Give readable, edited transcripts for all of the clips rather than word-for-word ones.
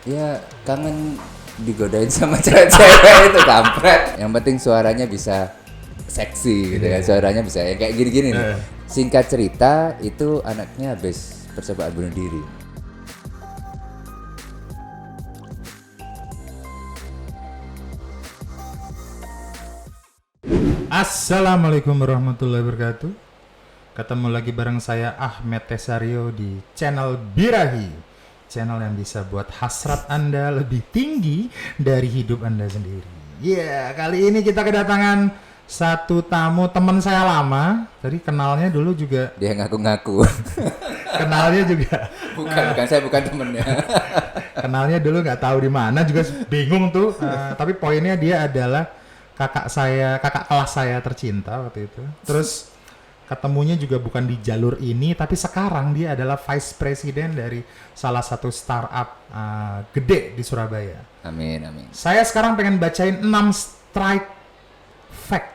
Ya kangen digodain sama cewek-cewek itu kampret. Yang penting suaranya bisa seksi gitu kan, suaranya bisa yang kayak gini-gini nih. Singkat cerita itu anaknya habis percobaan bunuh diri. Assalamualaikum warahmatullahi wabarakatuh. Ketemu lagi bareng saya Ahmed Tesario di channel Birahi, channel yang bisa buat hasrat Anda lebih tinggi dari hidup Anda sendiri. Kali ini kita kedatangan satu tamu teman saya lama. Tadi kenalnya dulu juga. Dia ngaku-ngaku. Kenalnya juga. bukan saya bukan temennya. Kenalnya dulu nggak tahu di mana, juga bingung tuh. Tapi poinnya dia adalah kakak kelas saya tercinta waktu itu. Terus ketemunya juga bukan di jalur ini, tapi sekarang dia adalah vice president dari salah satu startup gede di Surabaya. Amin. Saya sekarang pengen bacain 6 strike fact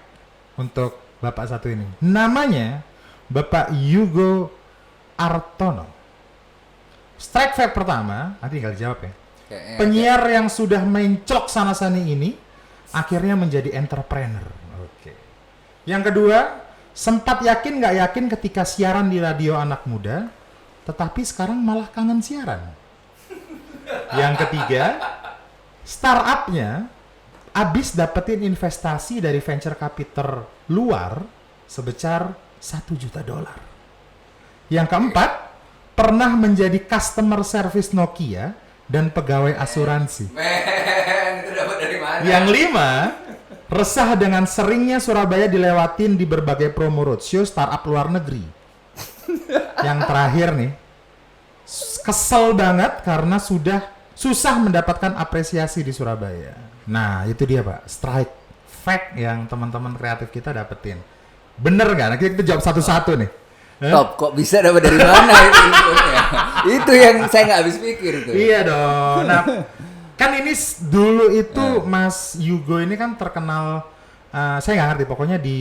untuk bapak satu ini. Namanya Bapak Yugo Artono. Strike fact pertama, nanti tinggal dijawab ya. Penyiar yang sudah menclok sana-sani ini akhirnya menjadi entrepreneur. Oke. Yang kedua, sempat yakin nggak yakin ketika siaran di radio anak muda, tetapi sekarang malah kangen siaran. Yang ketiga, startupnya abis dapetin investasi dari venture capital luar sebesar $1 juta. Yang keempat, pernah menjadi customer service Nokia dan pegawai asuransi. Itu dapat dari mana? Yang 5, resah dengan seringnya Surabaya dilewatin di berbagai promo roadshow startup luar negeri. Yang terakhir nih, kesel banget karena sudah susah mendapatkan apresiasi di Surabaya. Nah, itu dia Pak, strike fact yang teman-teman kreatif kita dapetin. Bener nggak? Nah, kita jawab satu-satu nih. Top, kok bisa dapat dari mana itu infonya? Itu yang saya nggak habis pikir tuh. Iya dong. Nah, kan ini dulu itu Mas Yugo ini kan terkenal, saya nggak ngerti, pokoknya di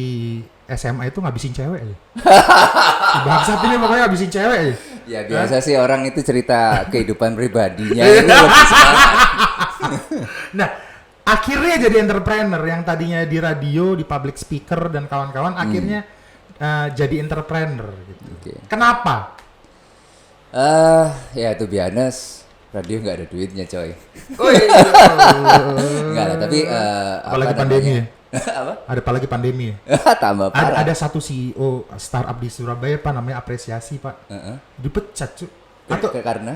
SMA itu ngabisin cewek aja. Bangsat ini pokoknya ngabisin cewek aja. Ya biasa sih orang itu cerita kehidupan pribadinya itu lebih semangat. Nah, akhirnya jadi entrepreneur yang tadinya di radio, di public speaker dan kawan-kawan, akhirnya jadi entrepreneur gitu. Okay. Kenapa? Ya to be honest, radio nggak ada duitnya coy. Oh iya. Nggak lah, tapi Apalagi pandemi ya. Apa? Ada apalagi pandemi ya. Tambah parah. Ada satu CEO startup di Surabaya Pak, namanya Apresiasi Pak. Dipecat cu. Atau Karena?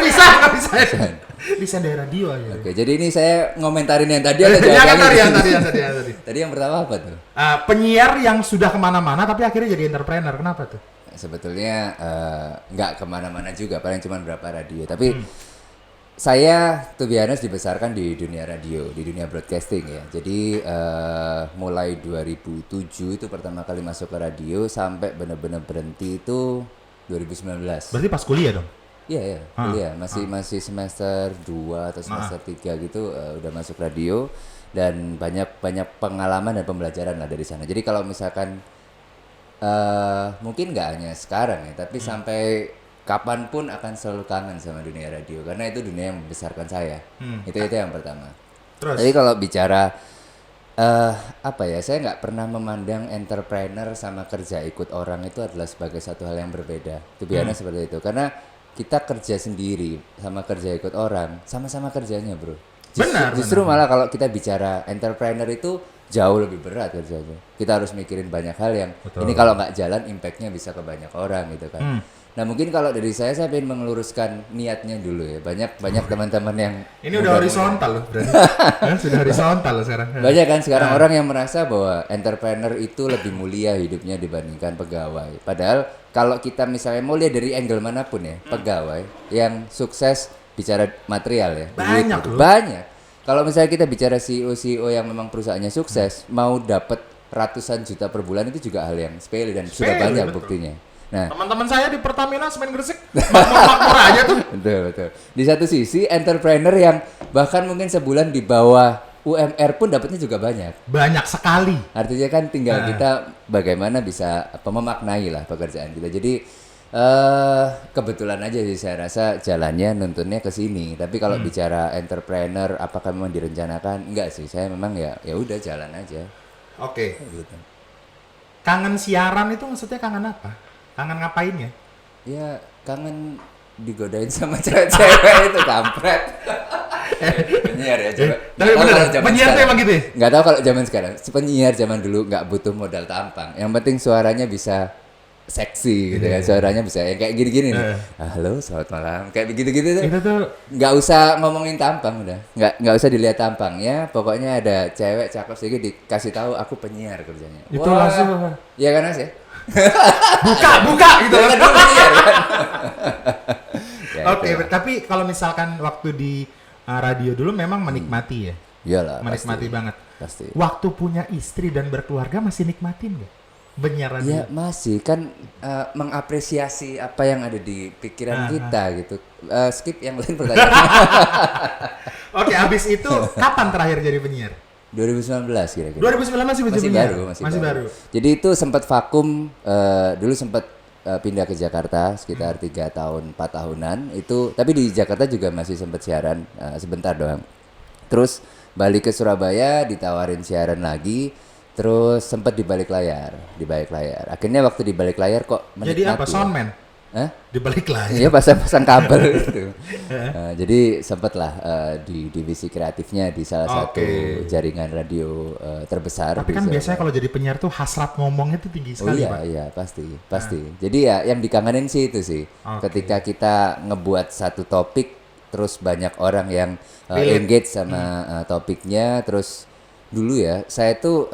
resign. Resign dari radio aja. Oke, jadi ini saya ngomentarin yang tadi atau Yang jawabannya? tadi. Tadi yang pertama apa tuh? Penyiar yang sudah kemana-mana tapi akhirnya jadi entrepreneur. Kenapa tuh? Sebetulnya nggak kemana-mana juga, paling cuma berapa radio. Tapi saya to be honest dibesarkan di dunia radio, di dunia broadcasting ya. Jadi mulai 2007 itu pertama kali masuk ke radio sampai benar-benar berhenti itu 2019. Berarti pas kuliah dong? Iya, kuliah. Masih semester 2 atau semester 3 gitu udah masuk radio dan banyak pengalaman dan pembelajaran lah dari sana. Jadi kalau misalkan mungkin nggak hanya sekarang ya, tapi sampai kapanpun akan selalu kangen sama dunia radio karena itu dunia yang membesarkan saya. Itu yang pertama. Terus? Jadi kalau bicara saya nggak pernah memandang entrepreneur sama kerja ikut orang itu adalah sebagai satu hal yang berbeda. Itu biasanya seperti itu karena kita kerja sendiri sama kerja ikut orang sama-sama kerjanya bro. Justru malah kalau kita bicara entrepreneur itu jauh lebih berat kerjanya. Kita harus mikirin banyak hal yang ini kalau nggak jalan impactnya bisa ke banyak orang gitu kan. Nah mungkin kalau dari saya ingin meluruskan niatnya dulu ya. Banyak teman-teman yang ini udah horizontal loh berarti. Sudah horizontal loh sekarang. Banyak kan sekarang orang yang merasa bahwa entrepreneur itu lebih mulia hidupnya dibandingkan pegawai. Padahal kalau kita misalnya mau lihat dari angle manapun ya, pegawai yang sukses bicara material ya. Banyak duit, loh. banyak. Kalau misalnya kita bicara CEO yang memang perusahaannya sukses, mau dapat ratusan juta per bulan itu juga hal yang sepele dan sudah banyak betul. Buktinya. Nah, teman-teman saya di Pertamina Semen Gresik makmur aja tuh. Betul. Di satu sisi entrepreneur yang bahkan mungkin sebulan di bawah UMR pun dapatnya juga banyak. Banyak sekali. Artinya kan tinggal kita bagaimana bisa memaknai lah pekerjaan kita. Jadi Kebetulan aja sih saya rasa jalannya nuntunnya ke sini. Tapi kalau bicara entrepreneur, apakah memang direncanakan? Enggak sih. Saya memang ya udah jalan aja. Oke. Gitu. Kangen siaran itu maksudnya kangen apa? Kangen ngapain ya? Ya kangen digodain sama cewek-cewek itu kampret. Penyiar ya coba. Tapi bener, penyiar tuh emang gitu ya? Nggak tahu kalau zaman sekarang. Penyiar zaman dulu nggak butuh modal tampang. Yang penting suaranya bisa seksi gitu kan. Suaranya bisa yang kayak gini-gini nih. Halo, selamat malam. Kayak begitu-gitu tuh. Itu tuh Nggak usah ngomongin tampang udah. Nggak usah dilihat tampangnya. Pokoknya ada cewek cakep sedikit dikasih tahu aku penyiar kerjanya. itu langsung Iya kan Mas ya? buka gitu. Kan dulu penyiar kan. Ya, Oke, itu. tapi kalau misalkan waktu di radio dulu memang menikmati ya? Iyalah, Menikmati pasti. banget. Pasti. Waktu punya istri dan berkeluarga masih nikmatin nggak? Penyiar radio? Ya masih kan mengapresiasi apa yang ada di pikiran kita gitu. Skip yang lain pertanyaan. Oke, abis itu kapan terakhir jadi penyiar? 2019 kira-kira. 2009 masih Masih penyiar? baru, Masih baru. Jadi itu sempat vakum, dulu sempat pindah ke Jakarta sekitar 3 tahun, 4 tahunan. Itu tapi di Jakarta juga masih sempat siaran sebentar doang. Terus balik ke Surabaya ditawarin siaran lagi. Terus sempat di balik layar. Akhirnya waktu di balik layar kok menikmati. Jadi apa? ya. Soundman? Hah? Di balik layar? Iya pasang kabel gitu. Jadi sempatlah di divisi kreatifnya di salah satu jaringan radio terbesar. Tapi kan biasanya kalau jadi penyiar tuh hasrat ngomongnya tuh tinggi sekali, Pak. Iya pasti. Jadi ya yang dikangenin sih itu sih. Ketika kita ngebuat satu topik, terus banyak orang yang engage sama topiknya, terus dulu ya saya tuh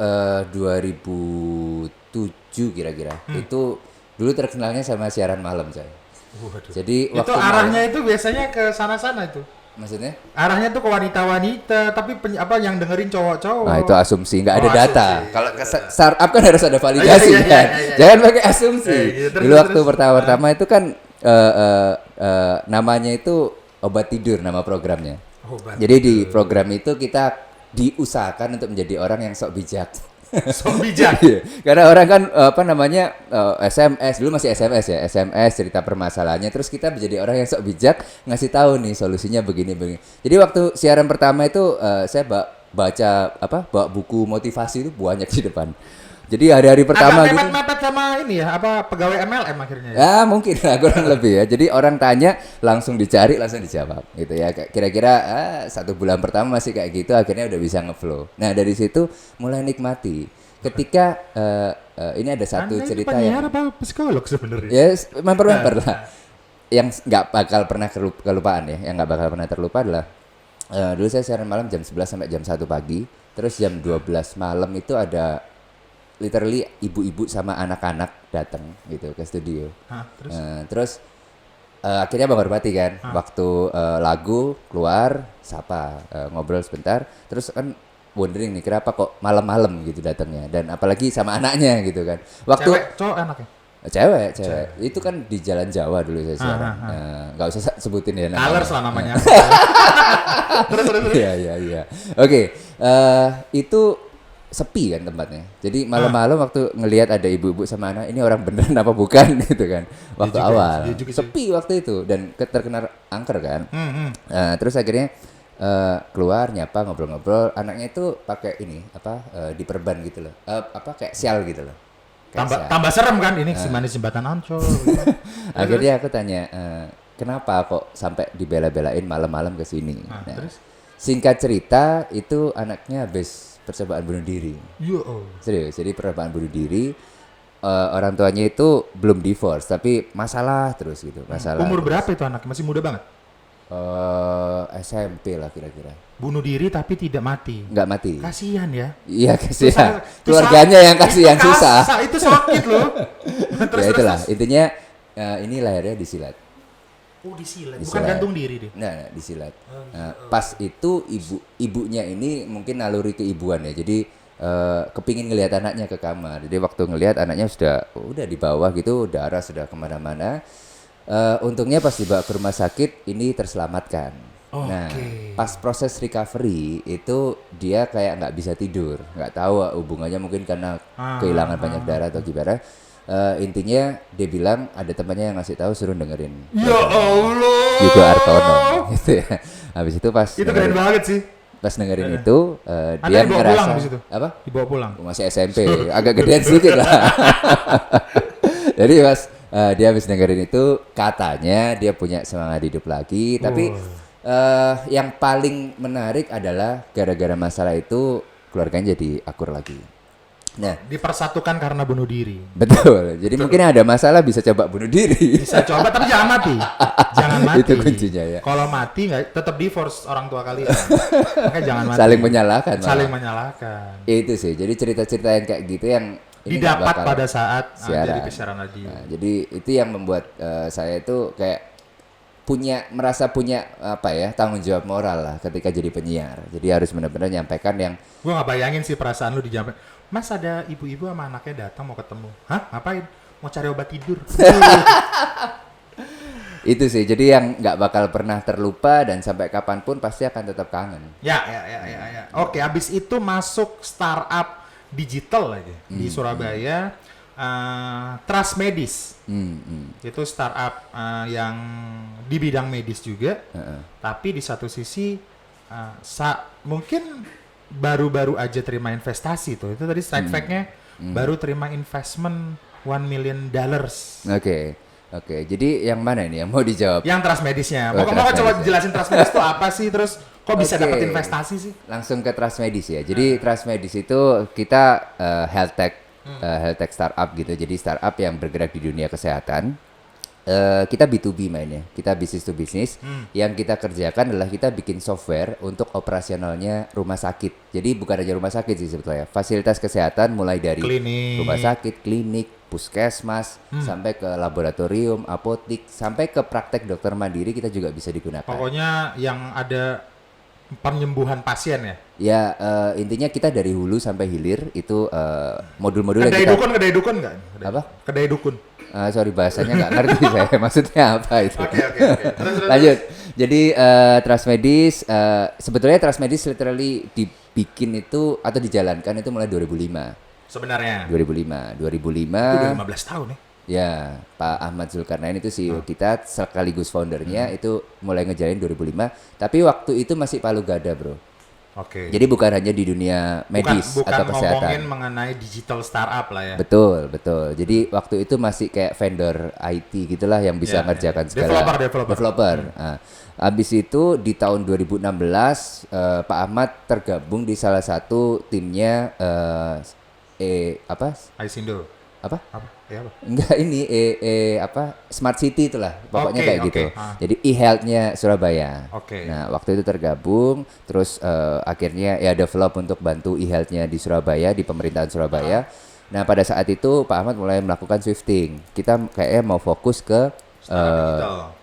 2007 kira-kira itu dulu terkenalnya sama siaran malam saya. Waduh. Jadi Itu waktu arahnya malam, itu biasanya ke sana-sana itu. maksudnya? Arahnya tuh ke wanita-wanita, tapi yang dengerin cowok-cowok. Nah itu asumsi, nggak ada Oh, data. asumsi. Kalau ke startup kan harus ada validasi Iya, kan. iya. Jangan pakai asumsi. Iya, terus, Dulu waktu terus. pertama-tama itu kan namanya itu obat tidur nama programnya. Obat Jadi di program itu kita diusahakan untuk menjadi orang yang sok bijak. So bijak. Iya, karena orang kan SMS dulu masih SMS ya, SMS cerita permasalahannya, terus kita menjadi orang yang sok bijak ngasih tahu nih solusinya begini. Jadi waktu siaran pertama itu saya bawa buku motivasi itu banyak di depan. Jadi hari-hari pertama Agak gitu. mepet-mepet sama ini ya, apa pegawai MLM akhirnya ya? Ya mungkin lah kurang lebih ya. Jadi orang tanya langsung dicari langsung dijawab gitu ya. Kira-kira 1 bulan pertama masih kayak gitu, akhirnya udah bisa ngeflow. Nah dari situ mulai nikmati. Ketika ini ada satu Anda cerita ini yang penyiar apa psikolog sebenarnya? ya memper lah. Yang nggak bakal pernah kelupaan ya. Yang nggak bakal pernah terlupa adalah dulu saya siaran malam jam 11 sampai jam 1 pagi. Terus jam 12 malam itu ada literally ibu-ibu sama anak-anak datang gitu ke studio. Terus akhirnya menghormati kan waktu lagu keluar sapa ngobrol sebentar terus kan wondering nih kenapa kok malam-malam gitu datangnya dan apalagi sama anaknya gitu kan. Waktu Cewek, cowok anaknya? cewek itu kan di Jalan Jawa dulu saya siaran. Nggak usah sebutin ya namanya. Colors lah namanya. Terus. Iya. Oke, itu sepi kan tempatnya. Jadi malam-malam waktu ngelihat ada ibu-ibu sama anak, ini orang beneran apa bukan gitu kan. Waktu juga, awal. dia juga sih. Sepi waktu itu dan terkena angker kan. Terus akhirnya keluar nyapa ngobrol-ngobrol, anaknya itu pakai ini diperban gitu loh. Kayak sial gitu loh. Kayak sial. Tambah serem kan ini si manis jembatan Ancol. Gitu. Akhirnya aku tanya, kenapa kok sampai dibela-belain malam-malam ke sini? Terus? Singkat cerita itu anaknya habis percobaan bunuh diri. Yo. Serius, jadi percobaan bunuh diri. Orang tuanya itu belum divorce, tapi masalah terus gitu. Masalah. Umur terus. berapa itu anaknya? Masih muda banget. SMP lah kira-kira. Bunuh diri tapi tidak mati. Nggak mati. Kasihan ya. Iya kasihan. Itu Keluarganya yang kasihan itu susah. Itu sakit loh. Ya itulah. Intinya ini lahirnya disilat. Oh disilat. Bukan Disilat. gantung diri dia. Nah, disilat. Pas itu ibunya ini mungkin naluri keibuan ya. Jadi kepingin ngelihat anaknya ke kamar. Jadi waktu ngelihat anaknya udah di bawah gitu, darah sudah kemana-mana. Untungnya pas dibawa ke rumah sakit ini terselamatkan. Nah, pas proses recovery itu dia kayak nggak bisa tidur, nggak tahu hubungannya mungkin karena kehilangan banyak darah atau gimana. intinya dia bilang ada temannya yang ngasih tahu suruh dengerin Ya Allah. Yugo Artono gitu ya. Habis itu pas Itu keren banget sih. pas dengerin itu Anda dia dibawa ngerasa pulang habis itu? apa? Dibawa pulang. Masih SMP, agak gedean sedikit lah. Jadi pas dia habis dengerin itu katanya dia punya semangat hidup lagi, tapi yang paling menarik adalah gara-gara masalah itu keluarganya jadi akur lagi. Nah, Dipersatukan karena bunuh diri. betul. Jadi mungkin ada masalah bisa coba bunuh diri. Bisa coba tapi jangan mati. Jangan mati. Itu kuncinya ya. Kalau mati nggak tetap divorce orang tua kalian. Makanya jangan mati. Saling menyalahkan. Saling malah. menyalahkan. Ya, itu sih. Jadi cerita-cerita yang kayak gitu yang ini nggak Didapat bakal pada saat siaran. jadi siaran radio. Nah, jadi itu yang membuat saya itu kayak merasa punya apa ya tanggung jawab moral lah ketika jadi penyiar. Jadi harus benar-benar nyampaikan yang Gue nggak bayangin sih perasaan lu di jam. Mas ada ibu-ibu sama anaknya datang mau ketemu. Hah? Ngapain? Mau cari obat tidur. itu sih. Jadi yang nggak bakal pernah terlupa dan sampai kapanpun pasti akan tetap kangen. Ya. Oke, habis itu masuk startup digital lagi di Surabaya. Trust Medis. Itu startup yang di bidang medis juga. Tapi di satu sisi mungkin baru-baru aja terima investasi tuh. Itu tadi side fact-nya baru terima investment $1 million. Oke. Jadi yang mana ini yang mau dijawab? Yang Trust Medisnya. Oh, Mau Trust coba Medis. jelasin Trust Medis itu apa sih? Terus kok bisa Oke. dapat investasi sih? Langsung ke Trust Medis ya. Jadi Trust Medis itu kita health tech startup gitu. Jadi startup yang bergerak di dunia kesehatan. Kita B2B mainnya, kita bisnis to bisnis. Yang kita kerjakan adalah kita bikin software untuk operasionalnya rumah sakit. Jadi bukan aja rumah sakit sih sebetulnya, fasilitas kesehatan mulai dari Klinik. rumah sakit, klinik, puskesmas, sampai ke laboratorium, apotik, sampai ke praktek dokter mandiri kita juga bisa digunakan. Pokoknya yang ada penyembuhan pasien ya. Ya intinya kita dari hulu sampai hilir itu modul-modul yang kita. Kedai dukun nggak? Apa? Kedai dukun. Sorry bahasanya nggak ngerti saya maksudnya apa itu. Oke. Terus. Lanjut. Jadi Trust Medis sebetulnya Trust Medis literally dibikin itu atau dijalankan itu mulai 2005. Sebenarnya. 2005. Itu udah 15 tahun ya. Ya, Pak Ahmad Zulkarnain itu CEO kita sekaligus foundernya itu mulai ngejalanin 2005. Tapi waktu itu masih palu gada, bro. Oke. Jadi bukan hanya di dunia medis bukan atau kesehatan. ngomongin mengenai digital startup lah ya. Betul. Jadi waktu itu masih kayak vendor IT gitulah yang bisa ngerjakan segala developer. Nah, abis itu di tahun 2016 Pak Ahmad tergabung di salah satu timnya Aisindo. apa? Ya, apa? Enggak ini Smart City itulah pokoknya Oke, kayak oke. gitu. Jadi e-health-nya Surabaya. Oke. Nah, waktu itu tergabung terus akhirnya ya develop untuk bantu e-health-nya di Surabaya di pemerintahan Surabaya. Nah, pada saat itu Pak Ahmad mulai melakukan shifting. Kita kayaknya mau fokus ke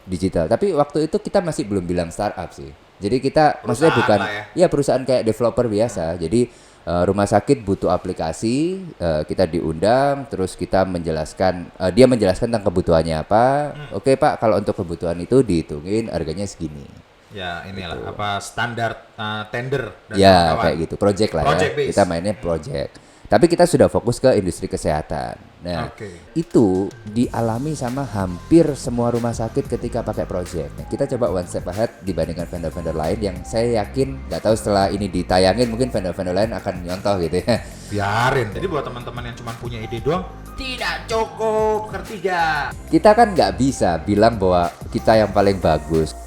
digital. Tapi waktu itu kita masih belum bilang startup sih. Jadi kita maksudnya Perusahaan bukan lah ya. perusahaan kayak developer biasa. Jadi rumah sakit butuh aplikasi, kita diundang, terus kita menjelaskan, dia menjelaskan tentang kebutuhannya apa. Oke Pak, kalau untuk kebutuhan itu dihitungin harganya segini. Ya inilah apa standar tender dan Ya kawan-kawan. kayak gitu, project lah Project ya. based. Kita mainnya project. Tapi kita sudah fokus ke industri kesehatan. Nah, Oke. itu dialami sama hampir semua rumah sakit ketika pakai project. Nah, kita coba one step ahead dibandingkan vendor-vendor lain yang saya yakin, nggak tahu setelah ini ditayangin mungkin vendor-vendor lain akan nyontoh gitu ya. Biarin. Jadi buat teman-teman yang cuma punya ide doang, tidak cukup, ngerti gak? Kita kan nggak bisa bilang bahwa kita yang paling bagus.